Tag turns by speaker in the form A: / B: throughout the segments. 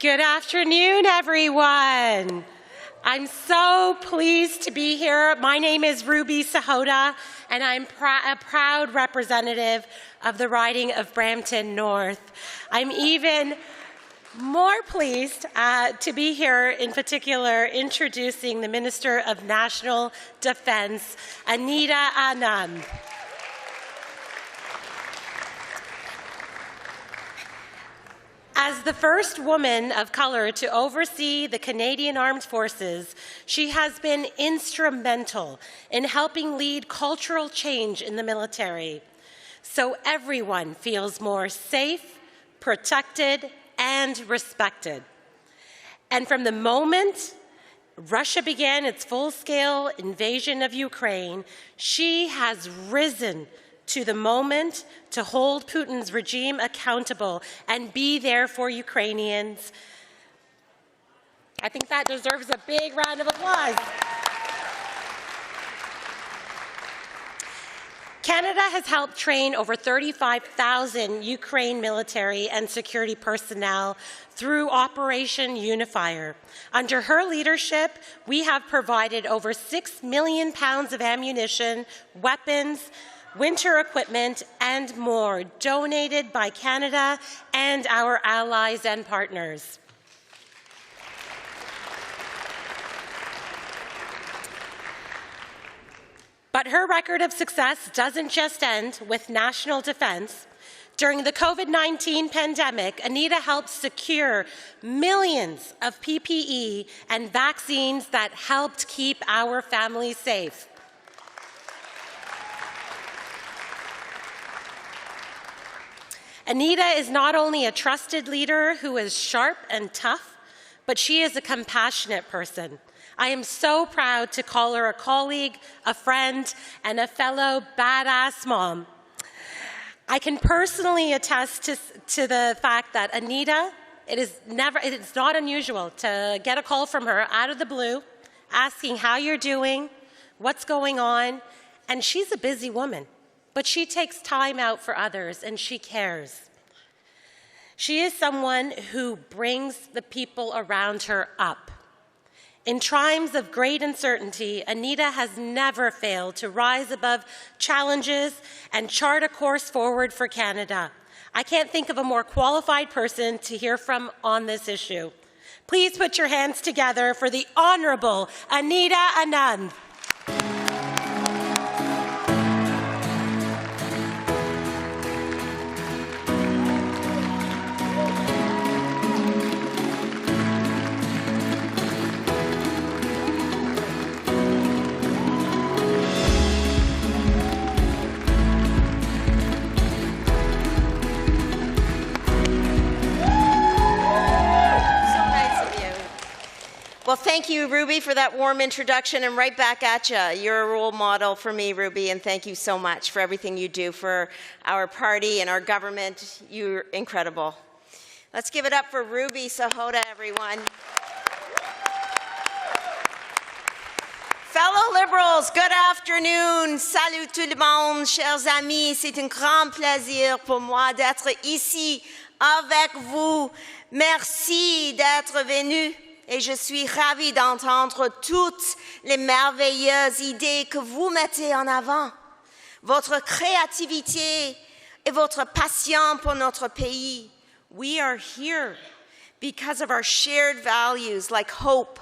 A: Good afternoon, everyone. I'm so pleased to be here. My name is Ruby Sahota, and I'm a proud representative of the riding of Brampton North. I'm even more pleased to be here, in particular, introducing the Minister of National Defence, Anita Anand. As the first woman of color to oversee the Canadian Armed Forces, she has been instrumental in helping lead cultural change in the military, so everyone feels more safe, protected, and respected. And from the moment Russia began its full-scale invasion of Ukraine, she has risen to the moment to hold Putin's regime accountable and be there for Ukrainians. I think that deserves a big round of applause. Canada has helped train over 35,000 Ukraine military and security personnel through Operation Unifier. Under her leadership, we have provided over £6 million of ammunition, weapons, winter equipment, and more donated by Canada and our allies and partners. But her record of success doesn't just end with national defense. During the COVID-19 pandemic, Anita helped secure millions of PPE and vaccines that helped keep our families safe. Anita is not only a trusted leader who is sharp and tough, but she is a compassionate person. I am so proud to call her a colleague, a friend, and a fellow badass mom. I can personally attest to the fact that Anita, it is not unusual to get a call from her out of the blue, asking how you're doing, what's going on, and she's a busy woman. But she takes time out for others, and she cares. She is someone who brings the people around her up. In times of great uncertainty, Anita has never failed to rise above challenges and chart a course forward for Canada. I can't think of a more qualified person to hear from on this issue. Please put your hands together for the Honourable Anita Anand.
B: Well, thank you, Ruby, for that warm introduction, and right back at you. You're a role model for me, Ruby, and thank you so much for everything you do for our party and our government. You're incredible. Let's give it up for Ruby Sahota, everyone. Fellow Liberals, good afternoon. Salut tout le monde, chers amis. C'est un grand plaisir pour moi d'être ici avec vous. Merci d'être venus. Et je suis ravie d'entendre toutes les merveilleuses idées que vous mettez en avant. Votre créativité et votre passion pour notre pays. We are here because of our shared values like hope,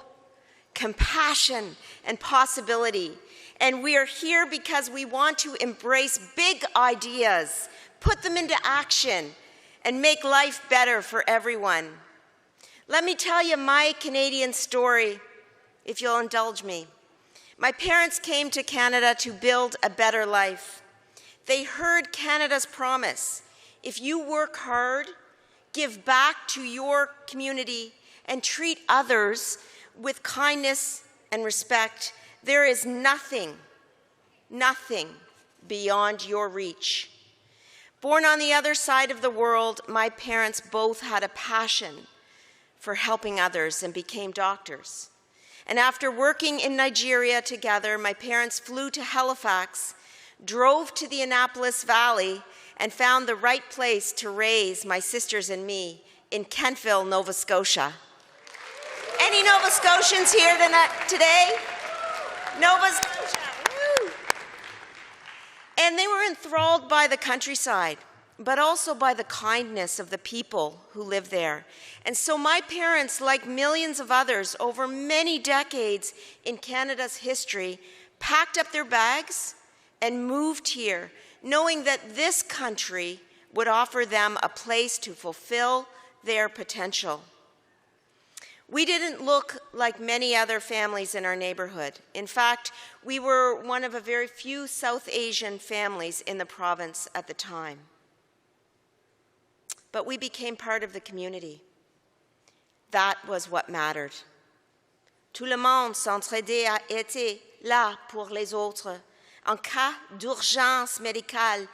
B: compassion, and possibility. And we are here because we want to embrace big ideas, put them into action, and make life better for everyone. Let me tell you my Canadian story, if you'll indulge me. My parents came to Canada to build a better life. They heard Canada's promise. If you work hard, give back to your community, and treat others with kindness and respect, there is nothing beyond your reach. Born on the other side of the world, my parents both had a passion for helping others and became doctors. And after working in Nigeria together, my parents flew to Halifax, drove to the Annapolis Valley, and found the right place to raise my sisters and me in Kentville, Nova Scotia. Any Nova Scotians here today? Nova Scotia, woo! And they were enthralled by the countryside, but also by the kindness of the people who live there. And so my parents, like millions of others over many decades in Canada's history, packed up their bags and moved here, knowing that this country would offer them a place to fulfill their potential. We didn't look like many other families in our neighborhood. In fact, we were one of a very few South Asian families in the province at the time. But we became part of the community. That was what mattered. Tout le monde s'entraidait à être là pour les autres. En cas d'urgence médicale,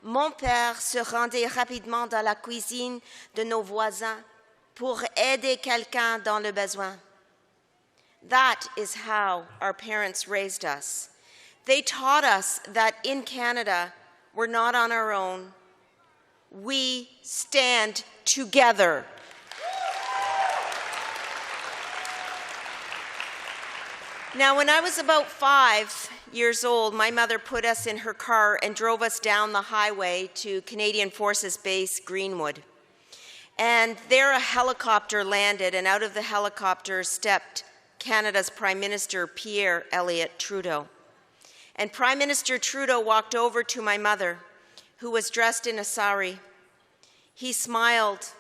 B: mon père se rendait rapidement dans la cuisine de nos voisins pour aider quelqu'un dans le besoin. That is how our parents raised us. They taught us that in Canada, we're not on our own. We stand together. Now, when I was about 5 years old, my mother put us in her car and drove us down the highway to Canadian Forces Base Greenwood. And there a helicopter landed, and out of the helicopter stepped Canada's Prime Minister, Pierre Elliott Trudeau. And Prime Minister Trudeau walked over to my mother, who was dressed in a sari. He smiled,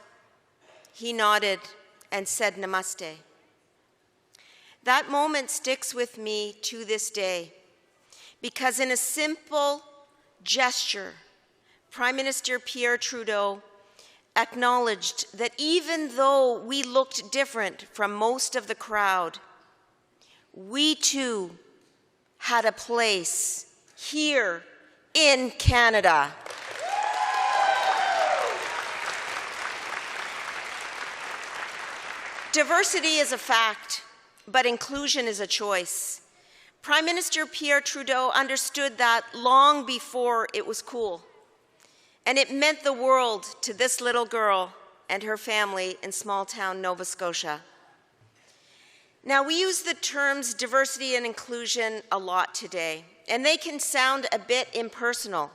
B: he nodded, and said namaste. That moment sticks with me to this day, because in a simple gesture, Prime Minister Pierre Trudeau acknowledged that even though we looked different from most of the crowd, we too had a place here in Canada. Diversity is a fact, but inclusion is a choice. Prime Minister Pierre Trudeau understood that long before it was cool. And it meant the world to this little girl and her family in small-town Nova Scotia. Now, we use the terms diversity and inclusion a lot today, and they can sound a bit impersonal.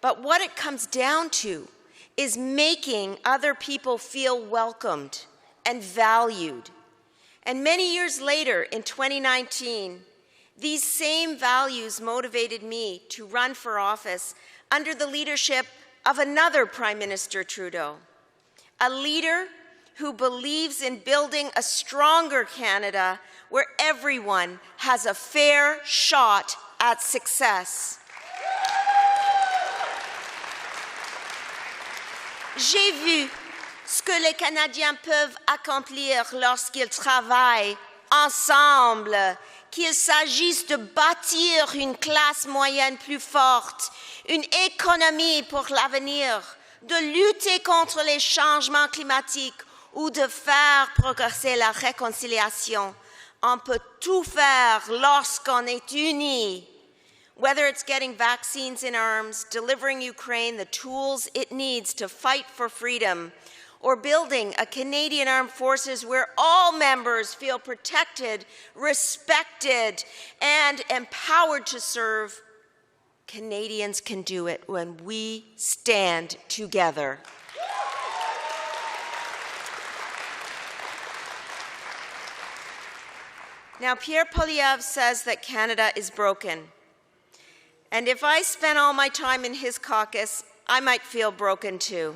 B: But what it comes down to is making other people feel welcomed and valued. And many years later, in 2019, these same values motivated me to run for office under the leadership of another Prime Minister Trudeau, a leader who believes in building a stronger Canada where everyone has a fair shot at success. J'ai vu ce que les Canadiens peuvent accomplir lorsqu'ils travaillent ensemble, qu'il s'agisse de bâtir une classe moyenne plus forte, une économie pour l'avenir, de lutter contre les changements climatiques ou de faire progresser la réconciliation. On peut tout faire lorsqu'on est unis. Whether it's getting vaccines in arms, delivering Ukraine the tools it needs to fight for freedom, or building a Canadian Armed Forces where all members feel protected, respected, and empowered to serve, Canadians can do it when we stand together. Now, Pierre Poilievre says that Canada is broken. And if I spent all my time in his caucus, I might feel broken too.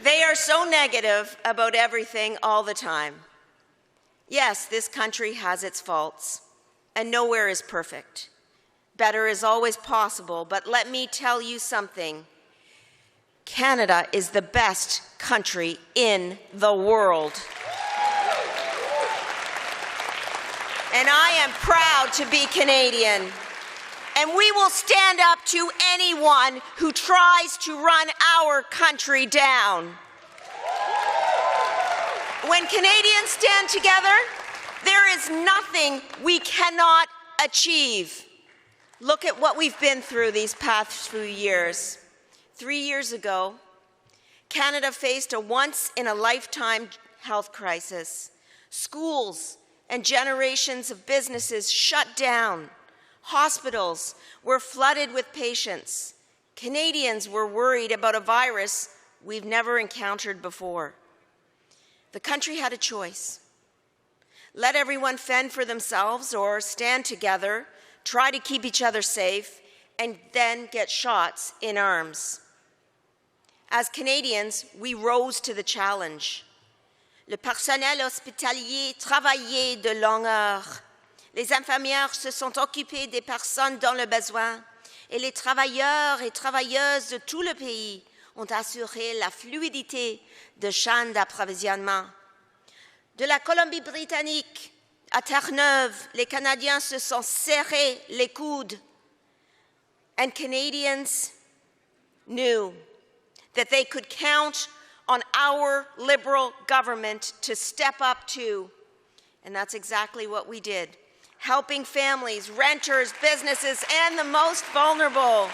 B: They are so negative about everything all the time. Yes, this country has its faults, and nowhere is perfect. Better is always possible, but let me tell you something. Canada is the best country in the world. And I am proud to be Canadian. And we will stand up to anyone who tries to run our country down. When Canadians stand together, there is nothing we cannot achieve. Look at what we've been through these past few years. 3 years ago, Canada faced a once-in-a-lifetime health crisis. Schools and generations of businesses shut down. Hospitals were flooded with patients. Canadians were worried about a virus we've never encountered before. The country had a choice. Let everyone fend for themselves or stand together, try to keep each other safe, and then get shots in arms. As Canadians, we rose to the challenge. Le personnel hospitalier travaillait de longues heures. Les infirmières se sont occupées des personnes dans le besoin et les travailleurs et travailleuses de tout le pays ont assuré la fluidité de chaînes d'approvisionnement. De la Colombie-Britannique à Terre-Neuve, les Canadiens se sont serrés les coudes. And Canadians knew that they could count on our Liberal government to step up too. And that's exactly what we did, helping families, renters, businesses, and the most vulnerable.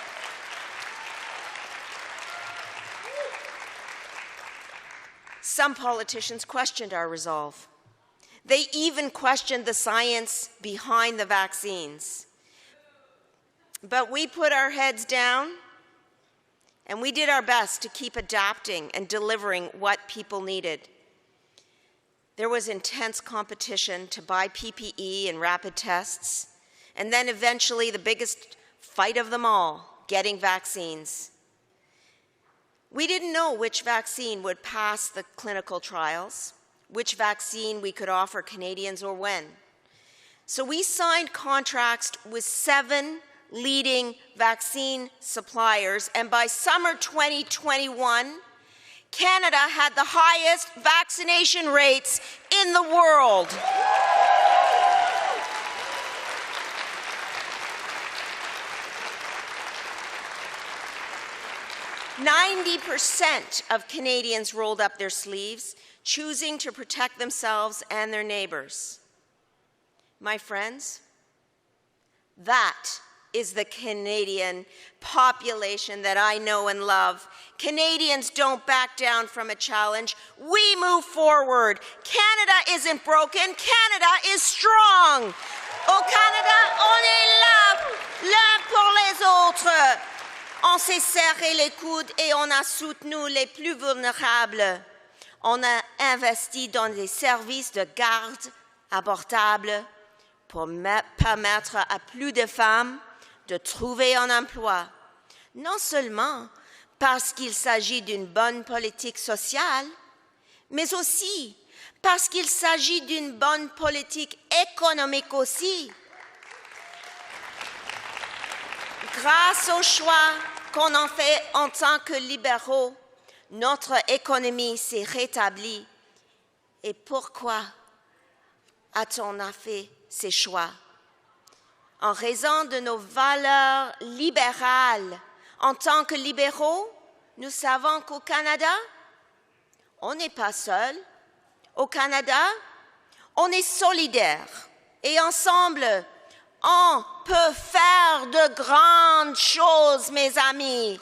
B: Some politicians questioned our resolve. They even questioned the science behind the vaccines. But we put our heads down and we did our best to keep adapting and delivering what people needed. There was intense competition to buy PPE and rapid tests, and then eventually the biggest fight of them all, getting vaccines. We didn't know which vaccine would pass the clinical trials, which vaccine we could offer Canadians or when. So we signed contracts with 7 leading vaccine suppliers, and by summer 2021, Canada had the highest vaccination rates in the world. "90% of Canadians rolled up their sleeves, choosing to protect themselves and their neighbors." My friends, that is the Canadian population that I know and love. Canadians don't back down from a challenge. We move forward. Canada isn't broken. Canada is strong. Au Canada, on est là, l'un pour les autres. On s'est serré les coudes et on a soutenu les plus vulnérables. On a investi dans des services de garde abordables pour permettre à plus de femmes de trouver un emploi, non seulement parce qu'il s'agit d'une bonne politique sociale, mais aussi parce qu'il s'agit d'une bonne politique économique aussi. Grâce au choix qu'on en fait en tant que libéraux, notre économie s'est rétablie. Et pourquoi a-t-on fait ces choix? En raison de nos valeurs libérales. En tant que libéraux, nous savons qu'au Canada, on n'est pas seul. Au Canada, on est solidaire. Et ensemble, on peut faire de grandes choses, mes amis.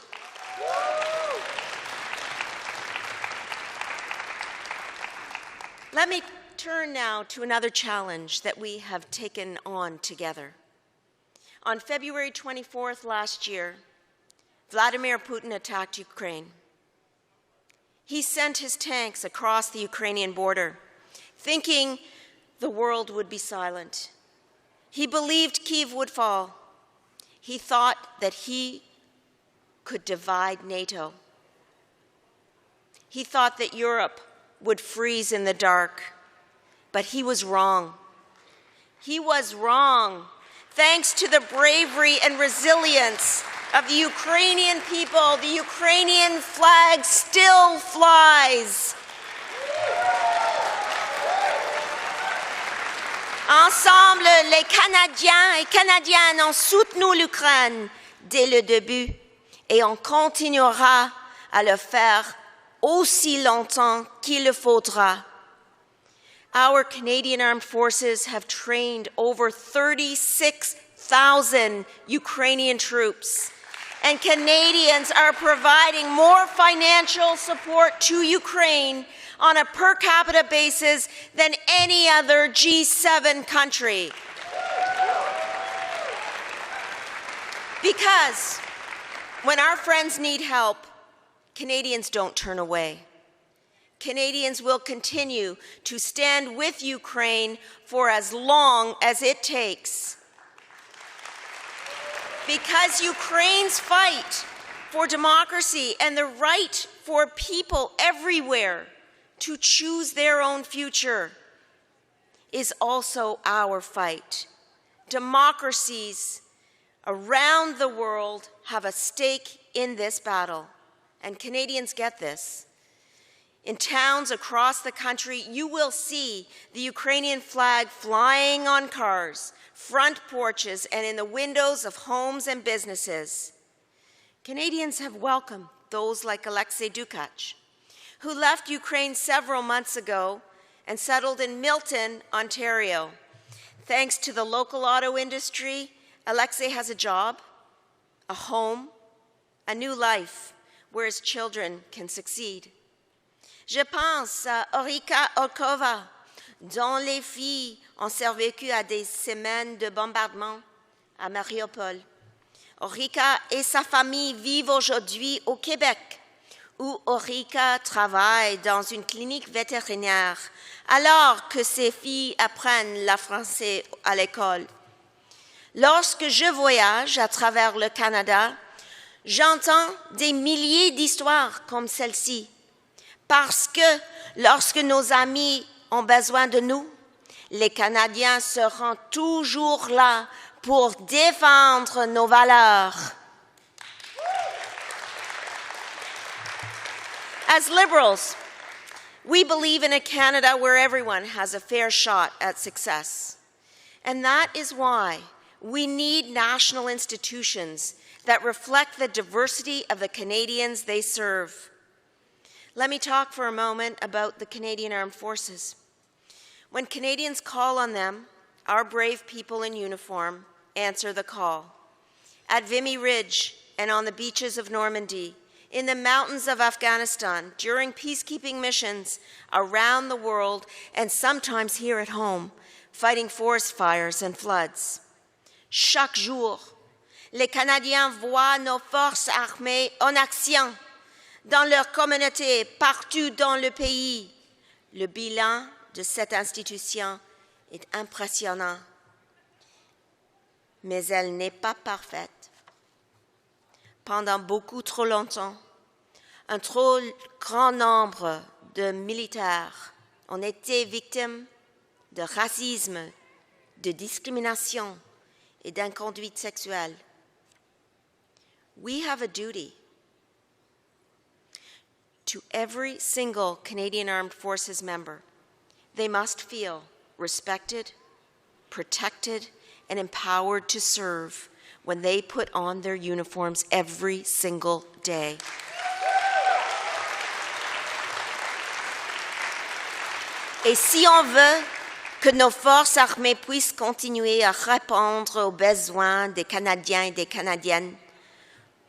B: Let me turn now to another challenge that we have taken on together. On February 24th last year, Vladimir Putin attacked Ukraine. He sent his tanks across the Ukrainian border, thinking the world would be silent. He believed Kyiv would fall. He thought that he could divide NATO. He thought that Europe would freeze in the dark, but he was wrong. He was wrong. Thanks to the bravery and resilience of the Ukrainian people, the Ukrainian flag still flies. Ensemble, les Canadiens et Canadiennes ont soutenu l'Ukraine dès le début et on continuera à le faire aussi longtemps qu'il le faudra. Our Canadian Armed Forces have trained over 36,000 Ukrainian troops And Canadians are providing more financial support to Ukraine on a per capita basis than any other G7 country. Because when our friends need help, Canadians don't turn away. Canadians will continue to stand with Ukraine for as long as it takes. Because Ukraine's fight for democracy and the right for people everywhere to choose their own future is also our fight. Democracies around the world have a stake in this battle, and Canadians get this. In towns across the country, you will see the Ukrainian flag flying on cars, front porches, and in the windows of homes and businesses. Canadians have welcomed those like Alexei Dukach, who left Ukraine several months ago and settled in Milton, Ontario. Thanks to the local auto industry, Alexei has a job, a home, a new life where his children can succeed. Je pense à Orica Olkova, dont les filles ont survécu à des semaines de bombardement à Mariupol. Orica et sa famille vivent aujourd'hui au Québec, où Orica travaille dans une clinique vétérinaire, alors que ses filles apprennent le français à l'école. Lorsque je voyage à travers le Canada, j'entends des milliers d'histoires comme celle-ci. Parce que lorsque nos amis ont besoin de nous, les Canadiens seront toujours là pour défendre nos valeurs. As Liberals, we believe in a Canada where everyone has a fair shot at success. And that is why we need national institutions that reflect the diversity of the Canadians they serve. Let me talk for a moment about the Canadian Armed Forces. When Canadians call on them, our brave people in uniform answer the call. At Vimy Ridge and on the beaches of Normandy, in the mountains of Afghanistan, during peacekeeping missions around the world, and sometimes here at home, fighting forest fires and floods. Chaque jour, les Canadiens voient nos forces armées en action dans leur communauté, partout dans le pays. Le bilan de cette institution est impressionnant, mais elle n'est pas parfaite. Pendant beaucoup trop longtemps, un trop grand nombre de militaires ont été victimes de racisme, de discrimination et d'inconduite sexuelle. We have a duty to every single Canadian Armed Forces member. They must feel respected, protected, and empowered to serve when they put on their uniforms every single day. Et si on veut que nos forces armées puissent continuer à répondre aux besoins des Canadiens et des Canadiennes,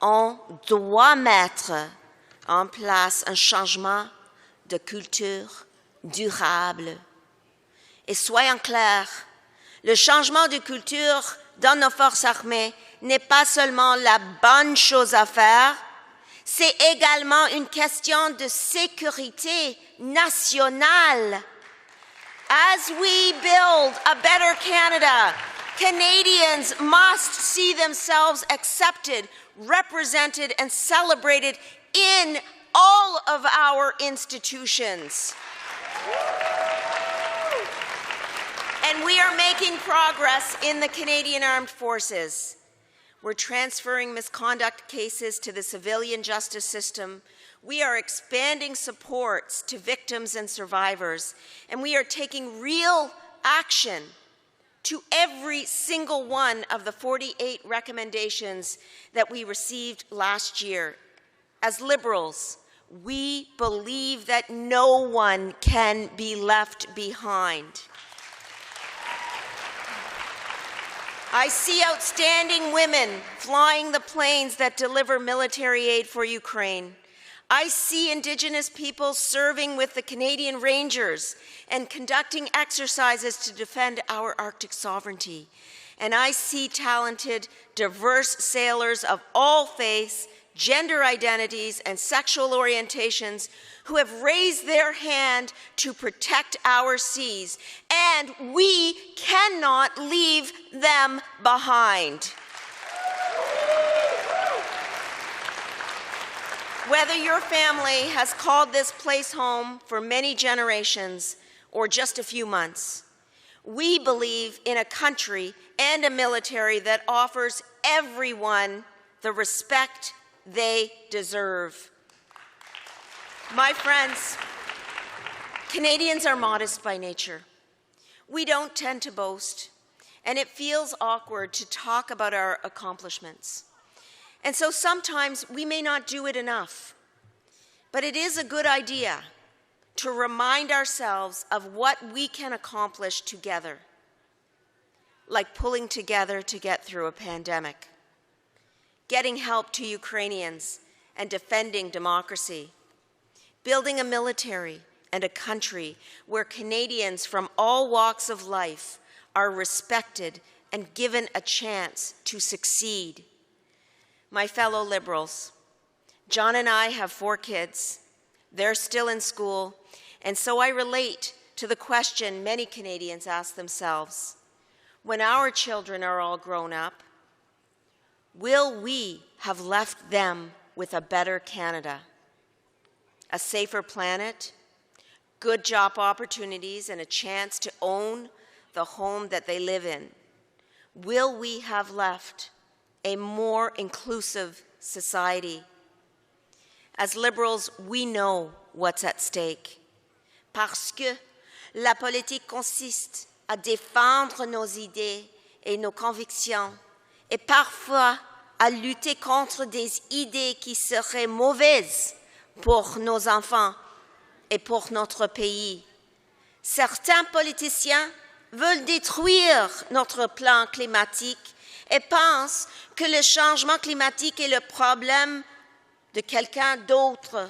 B: on doit mettre en place un changement de culture durable. Et soyons clairs, le changement de culture dans nos forces armées n'est pas seulement la bonne chose à faire, c'est également une question de sécurité nationale. As we build a better Canada, Canadians must see themselves accepted, represented, and celebrated in all of our institutions. And we are making progress in the Canadian Armed Forces. We're transferring misconduct cases to the civilian justice system. We are expanding supports to victims and survivors. And we are taking real action to every single one of the 48 recommendations that we received last year. As Liberals, we believe that no one can be left behind. I see outstanding women flying the planes that deliver military aid for Ukraine. I see Indigenous peoples serving with the Canadian Rangers and conducting exercises to defend our Arctic sovereignty. And I see talented, diverse sailors of all faiths, gender identities, and sexual orientations who have raised their hand to protect our seas, and we cannot leave them behind. Whether your family has called this place home for many generations or just a few months, we believe in a country and a military that offers everyone the respect they deserve. My friends, Canadians are modest by nature. We don't tend to boast, and it feels awkward to talk about our accomplishments. And so sometimes we may not do it enough, but it is a good idea to remind ourselves of what we can accomplish together, like pulling together to get through a pandemic, getting help to Ukrainians and defending democracy, building a military and a country where Canadians from all walks of life are respected and given a chance to succeed. My fellow Liberals, John and I have 4 kids. They're still in school, and so I relate to the question many Canadians ask themselves: when our children are all grown up, will we have left them with a better Canada, a safer planet, good job opportunities, and a chance to own the home that they live in? Will we have left a more inclusive society? As Liberals, we know what's at stake. Parce que la politique consiste à défendre nos idées et nos convictions, et parfois à lutter contre des idées qui seraient mauvaises pour nos enfants et pour notre pays. Certains politiciens veulent détruire notre plan climatique et pensent que le changement climatique est le problème de quelqu'un d'autre.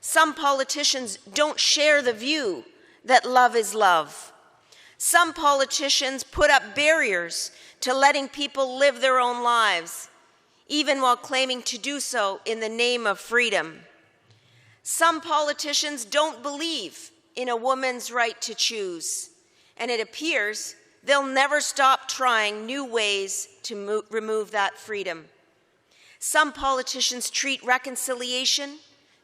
B: Some politicians don't share the view that love is love. Some politicians put up barriers to letting people live their own lives, even while claiming to do so in the name of freedom. Some politicians don't believe in a woman's right to choose, and it appears they'll never stop trying new ways to remove that freedom. Some politicians treat reconciliation,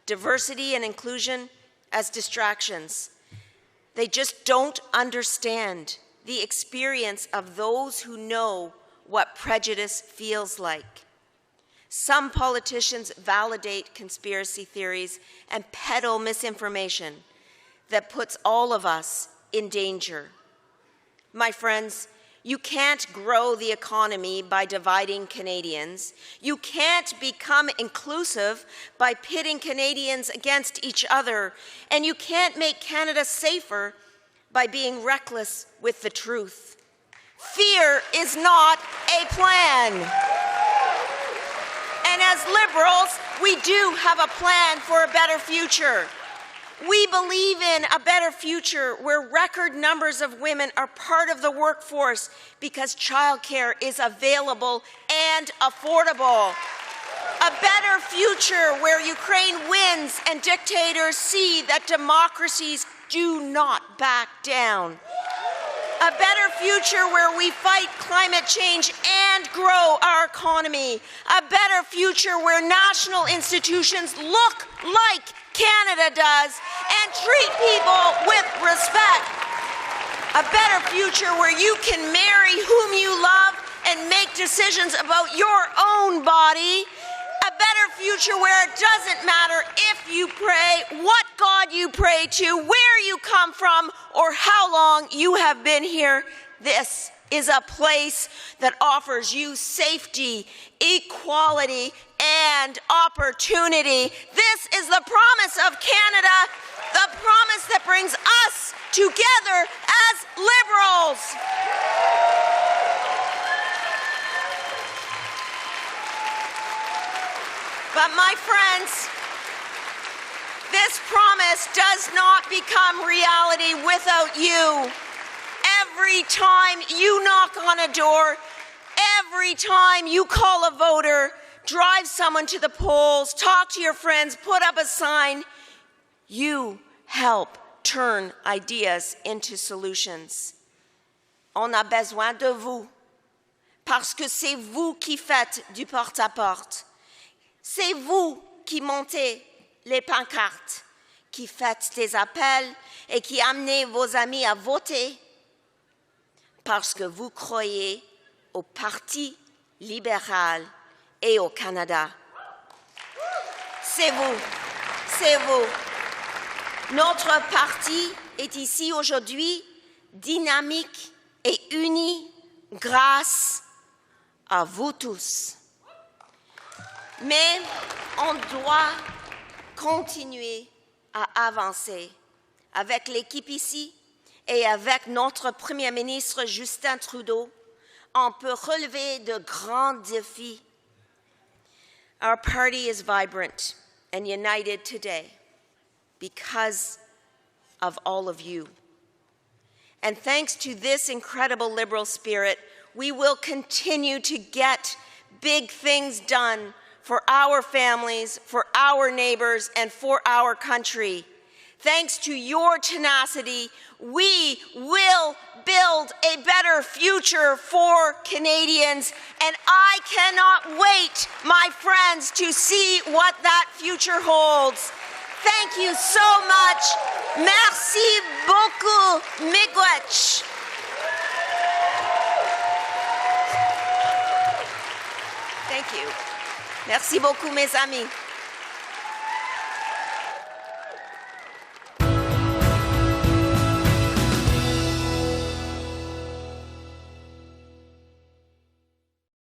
B: diversity, and inclusion as distractions. They just don't understand the experience of those who know what prejudice feels like. Some politicians validate conspiracy theories and peddle misinformation that puts all of us in danger. My friends, you can't grow the economy by dividing Canadians. You can't become inclusive by pitting Canadians against each other. And you can't make Canada safer by being reckless with the truth. Fear is not a plan. And as Liberals, we do have a plan for a better future. We believe in a better future where record numbers of women are part of the workforce because childcare is available and affordable. A better future where Ukraine wins and dictators see that democracies do not back down. A better future where we fight climate change and grow our economy. A better future where national institutions look like Canada does and treat people with respect. A better future where you can marry whom you love and make decisions about your own body. A better future where it doesn't matter if you pray, what God you pray to, where you come from, or how long you have been here. This is a place that offers you safety, equality, and opportunity. This is the promise of Canada, the promise that brings us together as Liberals. But my friends, this promise does not become reality without you. Every time you knock on a door, every time you call a voter, drive someone to the polls, talk to your friends, put up a sign, you help turn ideas into solutions. On a besoin de vous, parce que c'est vous qui faites du porte-à-porte. C'est vous qui montez les pancartes, qui faites des appels et qui amenez vos amis à voter, parce que vous croyez au Parti libéral et au Canada. C'est vous, c'est vous. Notre parti est ici aujourd'hui dynamique et uni grâce à vous tous. Mais on doit continuer à avancer avec l'équipe ici et avec notre Premier ministre Justin Trudeau. On peut relever de grands défis. Our party is vibrant and united today because of all of you. And thanks to this incredible Liberal spirit, we will continue to get big things done for our families, for our neighbors, and for our country. Thanks to your tenacity, we will build a better future for Canadians, and I cannot wait, my friends, to see what that future holds. Thank you so much. Merci beaucoup, miigwech. Thank you. Merci beaucoup, mes amis.